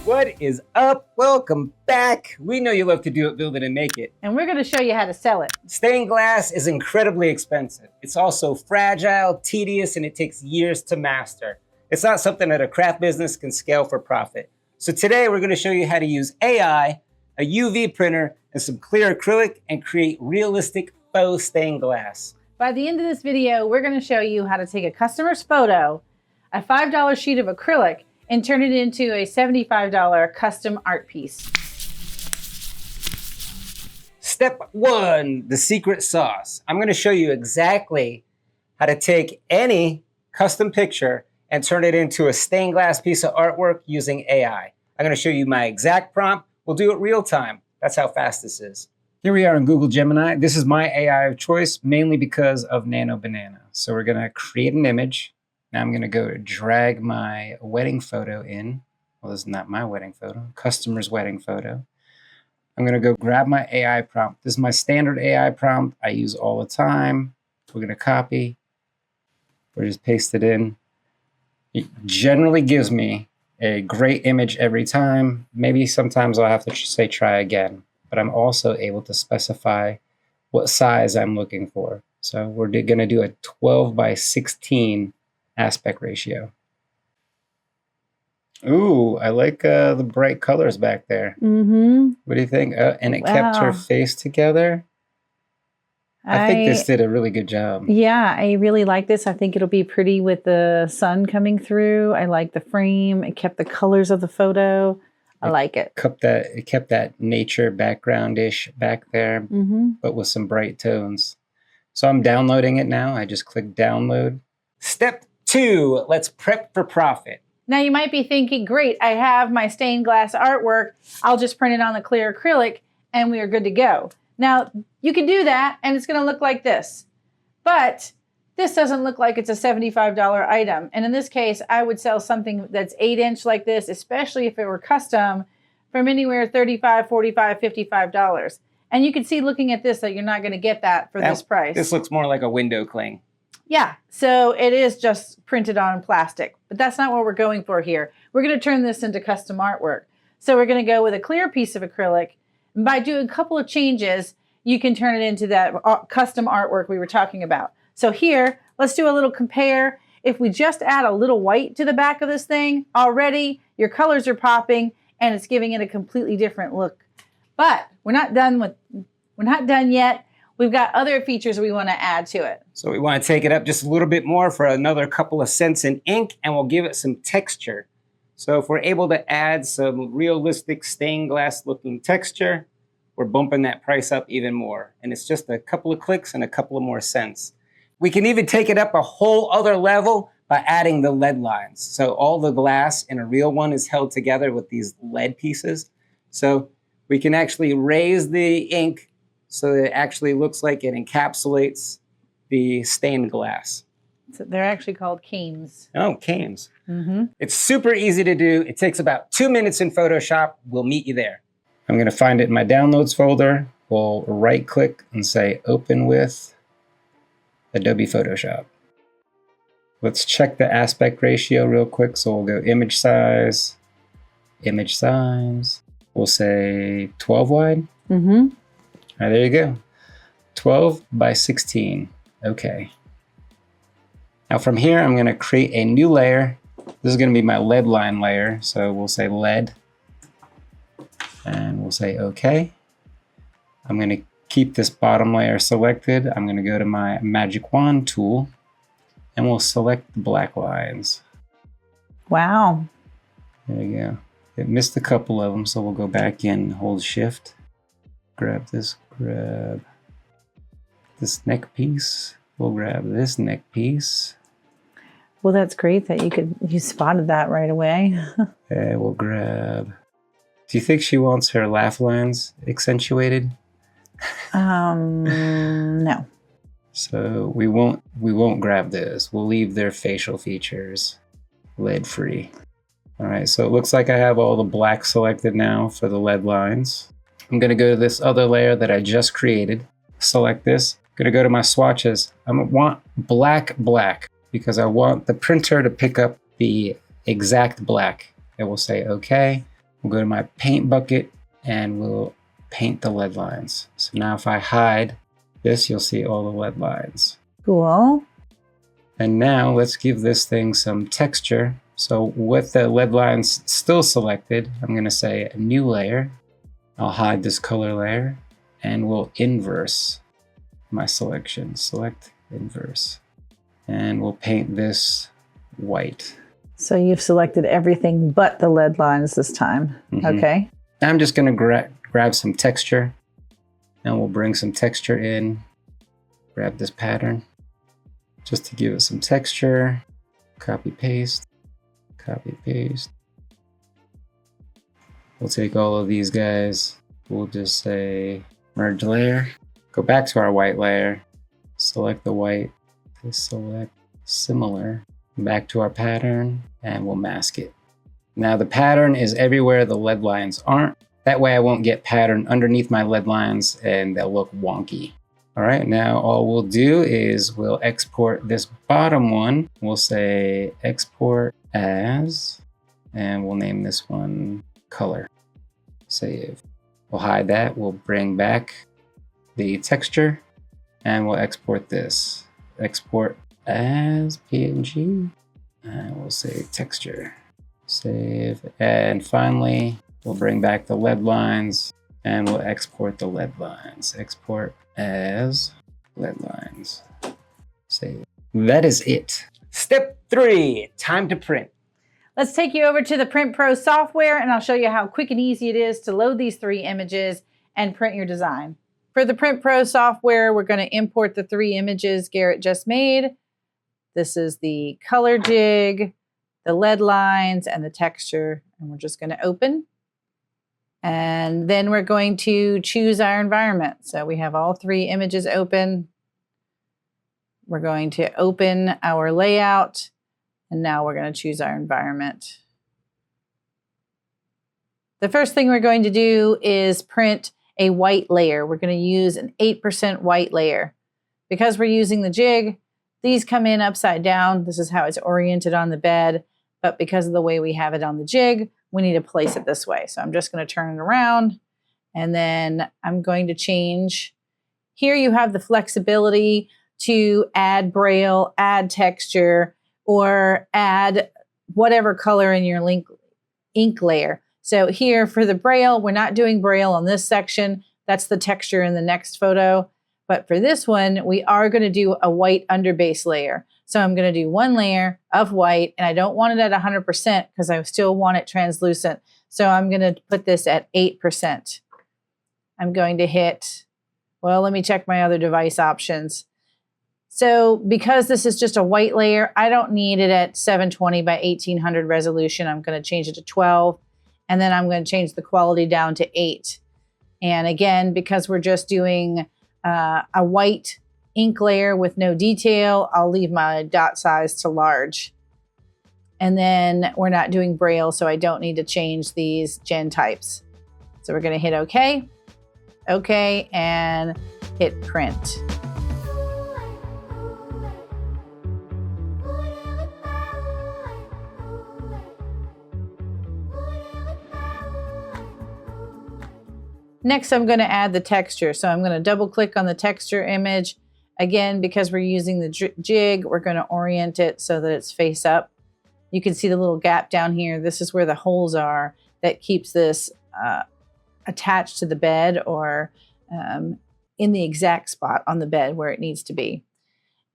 What is up? Welcome back. We know you love to do it, build it, and make it. And we're going to show you how to sell it. Stained glass is incredibly expensive. It's also fragile, tedious, and it takes years to master. It's not something that a craft business can scale for profit. So today we're going to show you how to use AI, a UV printer, and some clear acrylic and create realistic faux stained glass. By the end of this video, we're going to show you how to take a customer's photo, a $5 sheet of acrylic, and turn it into a $75 custom art piece. Step 1, the secret sauce. I'm going to show you exactly how to take any custom picture and turn it into a stained glass piece of artwork using AI. I'm going to show you my exact prompt. We'll do it real time. That's how fast this is. Here we are in Google Gemini. This is my AI of choice, mainly because of Nano Banana. So we're going to create an image. Now I'm going to go drag my wedding photo in. Well, this is not my wedding photo, customer's wedding photo. I'm going to go grab my AI prompt. This is my standard AI prompt I use all the time. We're going to copy or just paste it in. It generally gives me a great image every time. Maybe sometimes I'll have to say try again, but I'm also able to specify what size I'm looking for. So we're going to do a 12:16 aspect ratio. Ooh, I like the bright colors back there. Mm-hmm. What do you think? And it kept her face together. I think this did a really good job. Yeah, I really like this. I think it'll be pretty with the sun coming through. I like the frame. It kept the colors of the photo. I like it. It kept that nature background-ish back there, but with some bright tones. So I'm downloading it now. I just click download. Step 2, let's prep for profit. Now you might be thinking, great, I have my stained glass artwork. I'll just print it on the clear acrylic and we are good to go. Now you can do that and it's going to look like this, but this doesn't look like it's a $75 item. And in this case, I would sell something that's 8-inch like this, especially if it were custom, from anywhere $35, $45, $55. And you can see looking at this that you're not going to get that for this price. This looks more like a window cling. Yeah, so it is just printed on plastic, but that's not what we're going for here. We're going to turn this into custom artwork. So we're going to go with a clear piece of acrylic. And by doing a couple of changes, you can turn it into that custom artwork we were talking about. So here, let's do a little compare. If we just add a little white to the back of this thing, already your colors are popping and it's giving it a completely different look. But we're not done yet. We've got other features we want to add to it. So we want to take it up just a little bit more for another couple of cents in ink, and we'll give it some texture. So if we're able to add some realistic stained glass looking texture, we're bumping that price up even more. And it's just a couple of clicks and a couple of more cents. We can even take it up a whole other level by adding the lead lines. So all the glass in a real one is held together with these lead pieces. So we can actually raise the ink so that it actually looks like it encapsulates the stained glass. So they're actually called cames. Oh, cames. It's super easy to do. It takes about 2 minutes in Photoshop. We'll meet you there. I'm going to find it in my downloads folder. We'll right click and say open with Adobe Photoshop. Let's check the aspect ratio real quick. So we'll go image size. We'll say 12 wide. All right, there you go. 12:16. Okay. Now from here, I'm going to create a new layer. This is going to be my lead line layer. So we'll say lead. And we'll say OK. I'm going to keep this bottom layer selected. I'm going to go to my magic wand tool. And we'll select the black lines. Wow. There you go. It missed a couple of them, so we'll go back in and hold shift. Grab this neck piece. We'll grab this neck piece. Well, that's great that you spotted that right away. And we'll grab. Do you think she wants her laugh lines accentuated? No. So we won't grab this. We'll leave their facial features lead free. All right, so it looks like I have all the black selected now for the lead lines. I'm going to go to this other layer that I just created. Select this. I'm going to go to my swatches. I want black because I want the printer to pick up the exact black. It will say OK. We'll go to my paint bucket and we'll paint the lead lines. So now if I hide this, you'll see all the lead lines. Cool. And now let's give this thing some texture. So with the lead lines still selected, I'm going to say a new layer. I'll hide this color layer and we'll inverse my selection. Select inverse. And we'll paint this white. So you've selected everything but the lead lines this time. Okay. Now I'm just going to grab some texture and we'll bring some texture in. Grab this pattern just to give it some texture. Copy paste. Copy paste. We'll take all of these guys. We'll just say merge layer. Go back to our white layer. Select the white. Select similar. Back to our pattern and we'll mask it. Now the pattern is everywhere the lead lines aren't. That way I won't get pattern underneath my lead lines and they'll look wonky. All right, now all we'll do is we'll export this bottom one. We'll say export as, and we'll name this one color. Save. We'll hide that. We'll bring back the texture and we'll export this. Export as PNG and we'll say texture. Save. And finally, we'll bring back the lead lines and we'll export the lead lines. Export as lead lines. Save. That is it. Step 3, time to print. Let's take you over to the Print Pro software and I'll show you how quick and easy it is to load these 3 images and print your design. For the Print Pro software, we're going to import the 3 images Garrett just made. This is the color jig, the lead lines, and the texture. And we're just going to open. And then we're going to choose our environment. So we have all 3 images open. We're going to open our layout. And now we're going to choose our environment. The first thing we're going to do is print a white layer. We're going to use an 8% white layer. Because we're using the jig, these come in upside down. This is how it's oriented on the bed. But because of the way we have it on the jig, we need to place it this way. So I'm just going to turn it around. And then I'm going to change. Here you have the flexibility to add braille, add texture, or add whatever color in your ink layer. So here for the braille, we're not doing braille on this section. That's the texture in the next photo. But for this one, we are going to do a white underbase layer. So I'm going to do 1 layer of white, and I don't want it at 100% because I still want it translucent. So I'm going to put this at 8%. I'm going to hit, well, let me check my other device options. So because this is just a white layer, I don't need it at 720 by 1800 resolution. I'm going to change it to 12, and then I'm going to change the quality down to 8. And again, because we're just doing a white ink layer with no detail, I'll leave my dot size to large. And then we're not doing braille, so I don't need to change these gen types. So we're going to hit OK, OK, and hit print. Next, I'm going to add the texture. So I'm going to double click on the texture image. Again, because we're using the jig, we're going to orient it so that it's face up. You can see the little gap down here. This is where the holes are that keeps this attached to the bed or in the exact spot on the bed where it needs to be.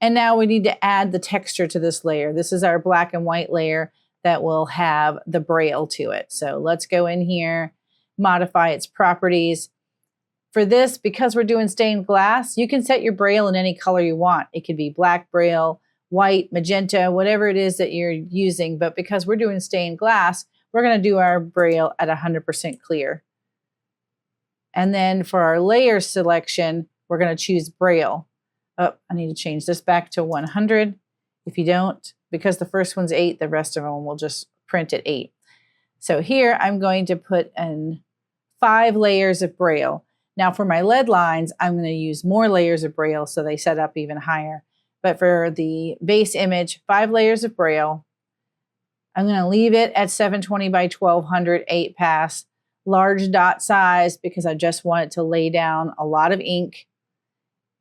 And now we need to add the texture to this layer. This is our black and white layer that will have the braille to it. So let's go in here, modify its properties. For this, because we're doing stained glass, you can set your braille in any color you want. It could be black braille, white, magenta, whatever it is that you're using. But because we're doing stained glass, we're going to do our braille at 100% clear. And then for our layer selection, we're going to choose braille. Oh, I need to change this back to 100. If you don't, because the first one's 8, the rest of them will just print at 8. So here I'm going to put in 5 layers of braille. Now for my lead lines, I'm going to use more layers of braille so they set up even higher. But for the base image, 5 layers of braille. I'm going to leave it at 720 by 1200 8 pass, large dot size because I just want it to lay down a lot of ink.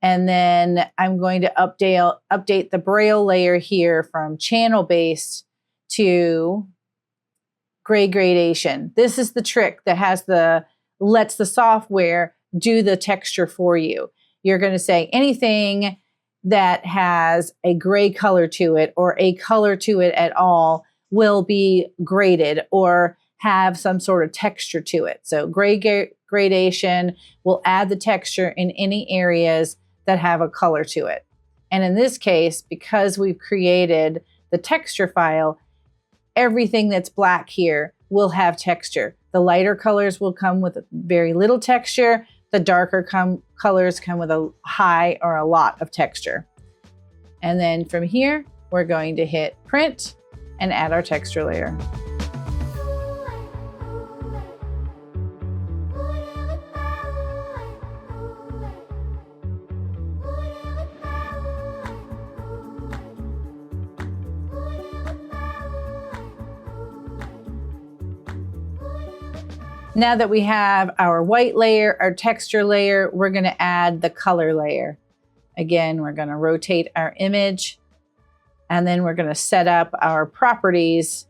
And then I'm going to update the Braille layer here from channel based to gray gradation. This is the trick that lets the software do the texture for you. You're going to say anything that has a gray color to it or a color to it at all will be graded or have some sort of texture to it. So gradation will add the texture in any areas that have a color to it. And in this case, because we've created the texture file, everything that's black here will have texture. The lighter colors will come with very little texture. The darker colors come with a high or a lot of texture. And then from here, we're going to hit print and add our texture layer. Now that we have our white layer, our texture layer, we're going to add the color layer. Again, we're going to rotate our image, and then we're going to set up our properties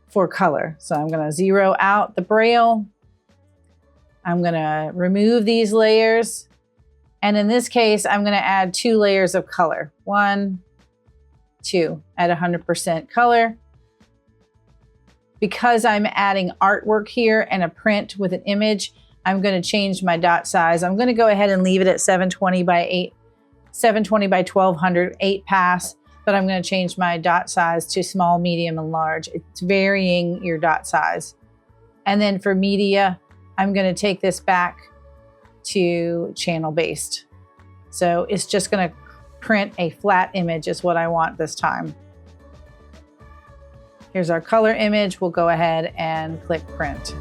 for color. So I'm going to zero out the Braille. I'm going to remove these layers. And in this case, I'm going to add 2 layers of color. 1, 2, at 100% color. Because I'm adding artwork here and a print with an image, I'm going to change my dot size. I'm going to go ahead and leave it at 720 by 1200 8 pass, but I'm going to change my dot size to small, medium, and large. It's varying your dot size. And then for media, I'm going to take this back to channel based. So it's just going to print a flat image is what I want this time. Here's our color image. We'll go ahead and click print.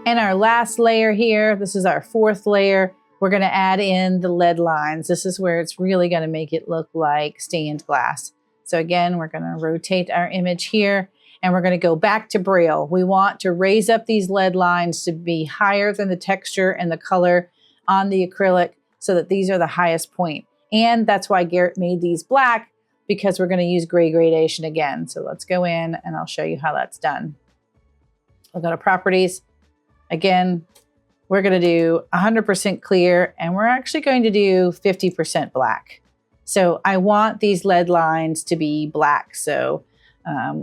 And our last layer here, this is our 4th layer. We're going to add in the lead lines. This is where it's really going to make it look like stained glass. So again, we're going to rotate our image here, and we're going to go back to Braille. We want to raise up these lead lines to be higher than the texture and the color on the acrylic so that these are the highest point. And that's why Garrett made these black, because we're going to use gray gradation again. So let's go in and I'll show you how that's done. We'll go to properties. Again, we're going to do 100% clear, and we're actually going to do 50% black. So I want these lead lines to be black. So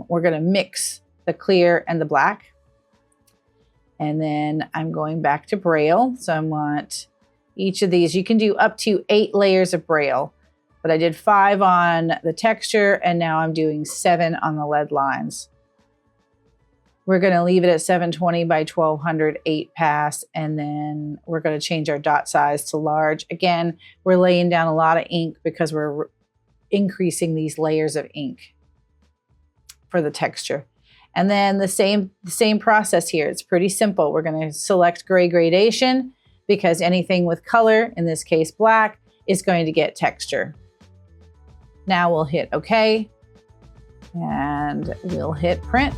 we're going to mix the clear and the black. And then I'm going back to Braille. So I want each of these. You can do up to 8 layers of Braille, but I did 5 on the texture, and now I'm doing 7 on the lead lines. We're going to leave it at 720 by 1200 8 pass, and then we're going to change our dot size to large. Again, we're laying down a lot of ink because we're increasing these layers of ink for the texture. And then the same process here. It's pretty simple. We're going to select gray gradation because anything with color, in this case black, is going to get texture. Now we'll hit OK, and we'll hit print.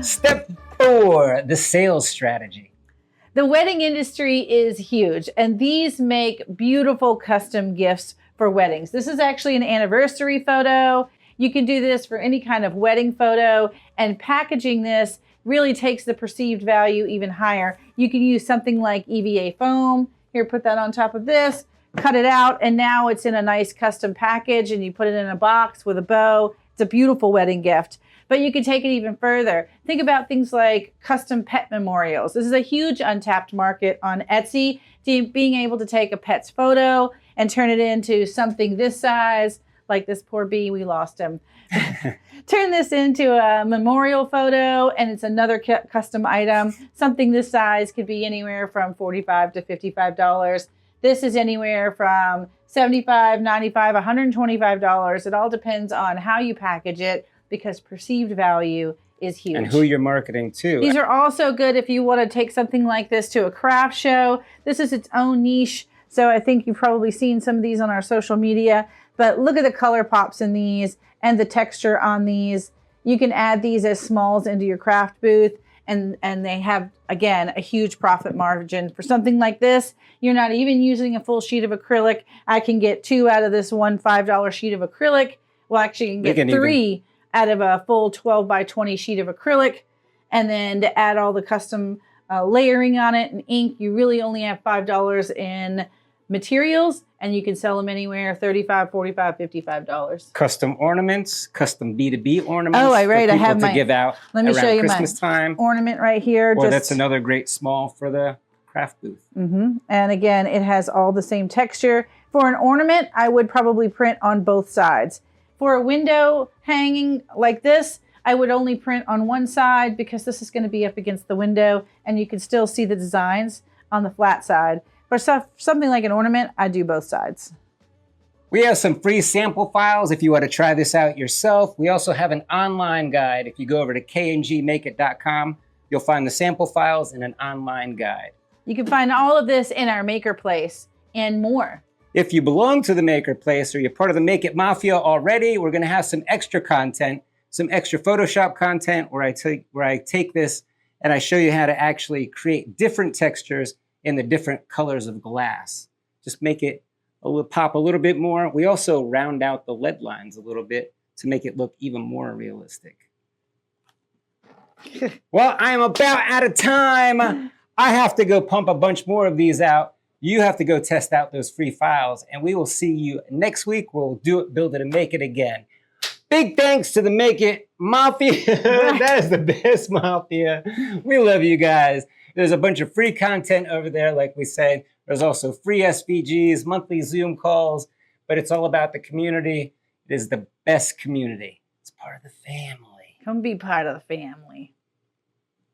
Step 4, the sales strategy. The wedding industry is huge, and these make beautiful custom gifts for weddings. This is actually an anniversary photo. You can do this for any kind of wedding photo, and packaging this really takes the perceived value even higher. You can use something like EVA foam. Here, put that on top of this, cut it out, and now it's in a nice custom package, and you put it in a box with a bow. It's a beautiful wedding gift. But you can take it even further. Think about things like custom pet memorials. This is a huge untapped market on Etsy. Being able to take a pet's photo and turn it into something this size, like this poor bee, we lost him. Turn this into a memorial photo, and it's another custom item. Something this size could be anywhere from $45 to $55. This is anywhere from $75, $95, $125. It all depends on how you package it, because perceived value is huge. And who you're marketing to. These are also good if you want to take something like this to a craft show. This is its own niche. So I think you've probably seen some of these on our social media. But look at the color pops in these and the texture on these. You can add these as smalls into your craft booth. And they have, again, a huge profit margin. For something like this, you're not even using a full sheet of acrylic. I can get 2 out of this one $5 sheet of acrylic. Well, actually, you can get 3 out of a full 12 by 20 sheet of acrylic. And then to add all the custom layering on it and ink, you really only have $5 in materials, and you can sell them anywhere $35, $45, $55. Custom ornaments, custom B2B ornaments. Oh, right. I have to my, give out. Let me show you Christmas time. Ornament right here. Or that's another great small for the craft booth. And again, it has all the same texture. For an ornament, I would probably print on both sides. For a window hanging like this, I would only print on one side, because this is going to be up against the window and you can still see the designs on the flat side. For something like an ornament, I do both sides. We have some free sample files if you want to try this out yourself. We also have an online guide. If you go over to kngmakeit.com, you'll find the sample files and an online guide. You can find all of this in our Maker Place and more. If you belong to the Maker Place or you're part of the Make It Mafia already, we're going to have some extra content, some extra Photoshop content where I take this and I show you how to actually create different textures in the different colors of glass. Just make it pop a little bit more. We also round out the lead lines a little bit to make it look even more realistic. Well, I am about out of time. I have to go pump a bunch more of these out. You have to go test out those free files, and we will see you next week. We'll do it, build it, and make it again. Big thanks to the Make It Mafia. That is the best Mafia. We love you guys. There's a bunch of free content over there, like we said. There's also free SVGs, monthly Zoom calls, but it's all about the community. It is the best community. It's part of the family. Come be part of the family.